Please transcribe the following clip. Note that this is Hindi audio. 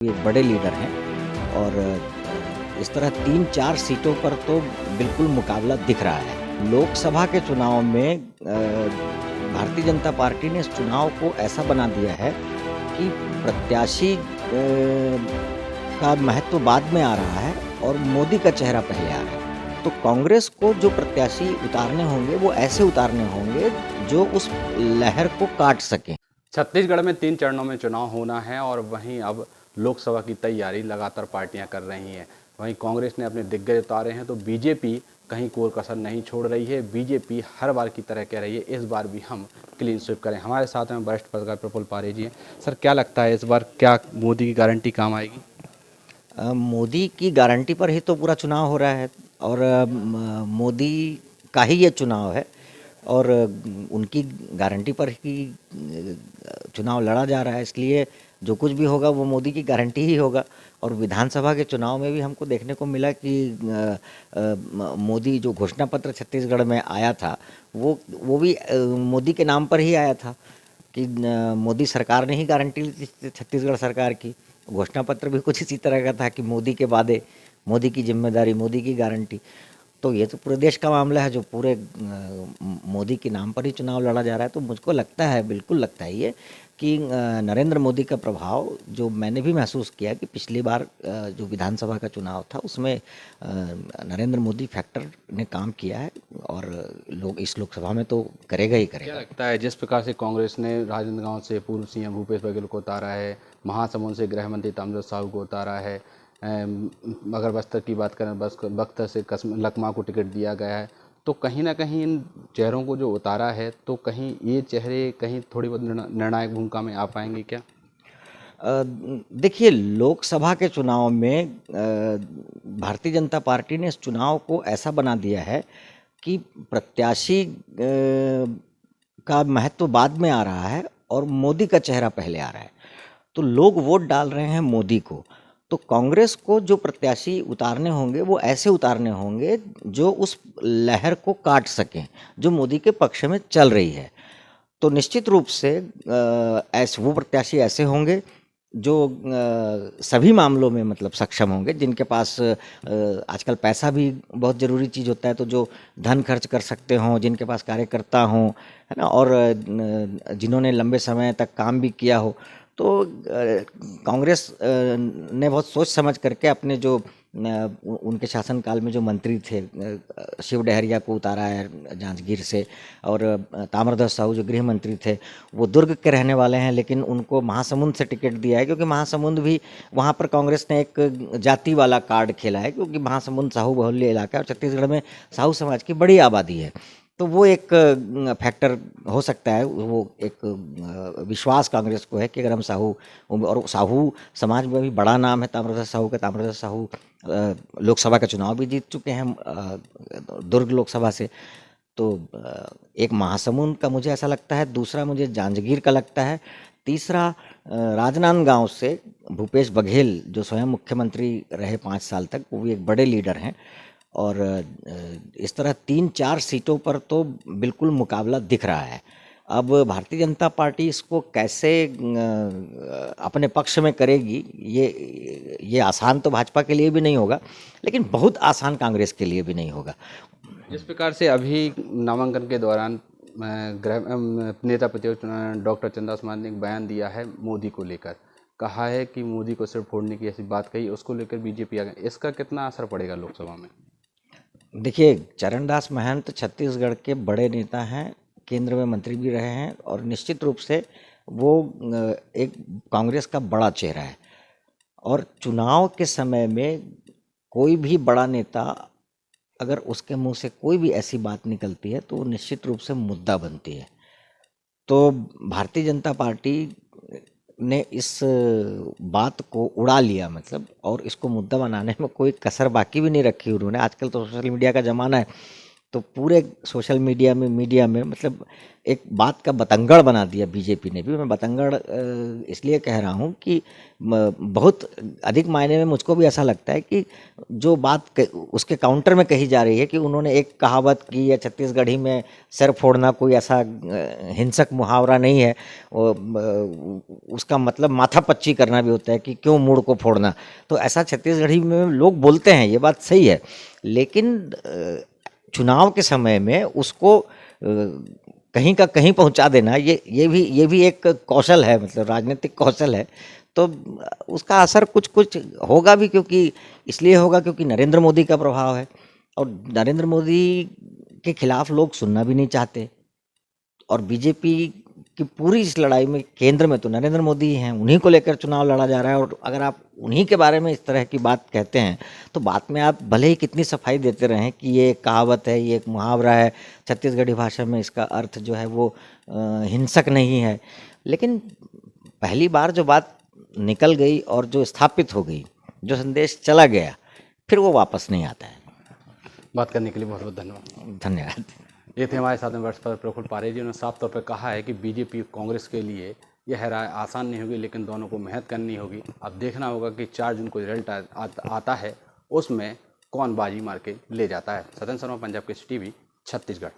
ये बड़े लीडर हैं और इस तरह 3-4 सीटों पर तो बिल्कुल मुकाबला दिख रहा है। लोकसभा के चुनाव में भारतीय जनता पार्टी ने इस चुनाव को ऐसा बना दिया है कि प्रत्याशी का महत्व बाद में आ रहा है और मोदी का चेहरा पहले आ रहा है। तो कांग्रेस को जो प्रत्याशी उतारने होंगे वो ऐसे उतारने होंगे जो उस लहर को काट सकें। छत्तीसगढ़ में 3 चरणों में चुनाव होना है और वहीं अब लोकसभा की तैयारी लगातार पार्टियां कर रही हैं। वहीं कांग्रेस ने अपने दिग्गज उतारे हैं तो बीजेपी कहीं कोई कसर नहीं छोड़ रही है। बीजेपी हर बार की तरह कह रही है इस बार भी हम क्लीन स्वीप करें। हमारे साथ में वरिष्ठ पत्रकार प्रफुल्ल पारे जी हैं। सर, क्या लगता है इस बार क्या मोदी की गारंटी काम आएगी? मोदी की गारंटी पर ही तो पूरा चुनाव हो रहा है और मोदी का ही ये चुनाव है और उनकी गारंटी पर ही चुनाव लड़ा जा रहा है। इसलिए जो कुछ भी होगा वो मोदी की गारंटी ही होगा। और विधानसभा के चुनाव में भी हमको देखने को मिला कि मोदी जो घोषणा पत्र छत्तीसगढ़ में आया था वो भी मोदी के नाम पर ही आया था कि मोदी सरकार ने ही गारंटी ली थी छत्तीसगढ़ सरकार की। घोषणा पत्र भी कुछ इसी तरह का था कि मोदी के वादे, मोदी की जिम्मेदारी, मोदी की गारंटी। तो ये तो पूरे देश का मामला है जो पूरे मोदी के नाम पर ही चुनाव लड़ा जा रहा है। तो मुझको लगता है, बिल्कुल लगता है ये कि नरेंद्र मोदी का प्रभाव जो मैंने भी महसूस किया कि पिछली बार जो विधानसभा का चुनाव था उसमें नरेंद्र मोदी फैक्टर ने काम किया है और लोग इस लोकसभा में तो करेगा ही क्या करेगा। लगता है जिस प्रकार से कांग्रेस ने राजनांदगांव से पूर्व सीएम भूपेश बघेल को उतारा है, महासमुंद से गृह मंत्री ताम्रध्वज साहू को उतारा है, अगर बस्तर की बात करें बख्तर से लखमा को टिकट दिया गया है, तो कहीं ना कहीं इन चेहरों को जो उतारा है तो कहीं ये चेहरे कहीं थोड़ी बहुत निर्णायक भूमिका में आ पाएंगे क्या? देखिए, लोकसभा के चुनाव में भारतीय जनता पार्टी ने इस चुनाव को ऐसा बना दिया है कि प्रत्याशी का महत्व बाद में आ रहा है और मोदी का चेहरा पहले आ रहा है। तो लोग वोट डाल रहे हैं मोदी को। तो कांग्रेस को जो प्रत्याशी उतारने होंगे वो ऐसे उतारने होंगे जो उस लहर को काट सकें जो मोदी के पक्ष में चल रही है। तो निश्चित रूप से ऐसे वो प्रत्याशी ऐसे होंगे जो सभी मामलों में मतलब सक्षम होंगे, जिनके पास आजकल पैसा भी बहुत ज़रूरी चीज़ होता है, तो जो धन खर्च कर सकते हों, जिनके पास कार्यकर्ता हों, है ना, और जिन्होंने लंबे समय तक काम भी किया हो। तो कांग्रेस ने बहुत सोच समझ करके अपने जो उनके शासनकाल में जो मंत्री थे, शिव डहरिया को उतारा है जांजगीर से, और ताम्रध्वज साहू जो गृह मंत्री थे वो दुर्ग के रहने वाले हैं, लेकिन उनको महासमुंद से टिकट दिया है क्योंकि महासमुंद भी वहाँ पर कांग्रेस ने एक जाति वाला कार्ड खेला है क्योंकि महासमुंद साहू बहुल्य इलाका है और छत्तीसगढ़ में साहू समाज की बड़ी आबादी है। तो वो एक फैक्टर हो सकता है, वो एक विश्वास कांग्रेस को है कि अगर हम साहू, और साहू समाज में भी बड़ा नाम है ताम्रध्वज साहू का। ताम्रध्वज साहू लोकसभा का चुनाव भी जीत चुके हैं दुर्ग लोकसभा से। तो एक महासमुंद का मुझे ऐसा लगता है, दूसरा मुझे जांजगीर का लगता है, तीसरा राजनांदगांव से भूपेश बघेल जो स्वयं मुख्यमंत्री रहे 5 साल तक, वो भी एक बड़े लीडर हैं और इस तरह 3-4 सीटों पर तो बिल्कुल मुकाबला दिख रहा है। अब भारतीय जनता पार्टी इसको कैसे अपने पक्ष में करेगी, ये आसान तो भाजपा के लिए भी नहीं होगा, लेकिन बहुत आसान कांग्रेस के लिए भी नहीं होगा। जिस प्रकार से अभी नामांकन के दौरान नेता प्रतिपक्ष डॉक्टर चंद्रदास मांझी ने एक बयान दिया है मोदी को लेकर, कहा है कि मोदी को सिर्फ फोड़ने की ऐसी बात कही, उसको लेकर बीजेपी आ गई। इसका कितना असर पड़ेगा लोकसभा में? देखिए, चरणदास महंत छत्तीसगढ़ के बड़े नेता हैं, केंद्र में मंत्री भी रहे हैं और निश्चित रूप से वो एक कांग्रेस का बड़ा चेहरा है। और चुनाव के समय में कोई भी बड़ा नेता अगर उसके मुंह से कोई भी ऐसी बात निकलती है तो वो निश्चित रूप से मुद्दा बनती है। तो भारतीय जनता पार्टी ने इस बात को उड़ा लिया मतलब, और इसको मुद्दा बनाने में कोई कसर बाकी भी नहीं रखी उन्होंने। आजकल तो सोशल मीडिया का ज़माना है, तो पूरे सोशल मीडिया में मतलब एक बात का बतंगड़ बना दिया बीजेपी ने भी। मैं बतंगड़ इसलिए कह रहा हूँ कि बहुत अधिक मायने में मुझको भी ऐसा लगता है कि जो बात उसके काउंटर में कही जा रही है कि उन्होंने एक कहावत की, या छत्तीसगढ़ी में सिर फोड़ना कोई ऐसा हिंसक मुहावरा नहीं है, उसका मतलब माथा पच्ची करना भी होता है कि क्यों मुड़ को फोड़ना। तो ऐसा छत्तीसगढ़ी में लोग बोलते हैं, ये बात सही है, लेकिन चुनाव के समय में उसको कहीं का कहीं पहुंचा देना, ये भी एक कौशल है, मतलब राजनीतिक कौशल है। तो उसका असर कुछ कुछ होगा भी, क्योंकि इसलिए होगा क्योंकि नरेंद्र मोदी का प्रभाव है, और नरेंद्र मोदी के खिलाफ लोग सुनना भी नहीं चाहते। और बीजेपी की पूरी इस लड़ाई में केंद्र में तो नरेंद्र मोदी ही हैं, उन्हीं को लेकर चुनाव लड़ा जा रहा है। और अगर आप उन्हीं के बारे में इस तरह की बात कहते हैं तो बात में आप भले ही कितनी सफाई देते रहें कि ये एक कहावत है, ये एक मुहावरा है, छत्तीसगढ़ी भाषा में इसका अर्थ जो है वो हिंसक नहीं है, लेकिन पहली बार जो बात निकल गई और जो स्थापित हो गई, जो संदेश चला गया, फिर वो वापस नहीं आता है। बात करने के लिए बहुत बहुत धन्यवाद। धन्यवाद। ये थे हमारे साथ में वर्षपत प्रफुल्ल पारे जी। उन्होंने साफ तौर पर कहा है कि बीजेपी कांग्रेस के लिए यह राय आसान नहीं होगी, लेकिन दोनों को मेहनत करनी होगी। अब देखना होगा कि 4 जून को रिजल्ट आता है, उसमें कौन बाजी मार के ले जाता है। सत्येंद्र शर्मा, पंजाब केसरी टीवी, छत्तीसगढ़।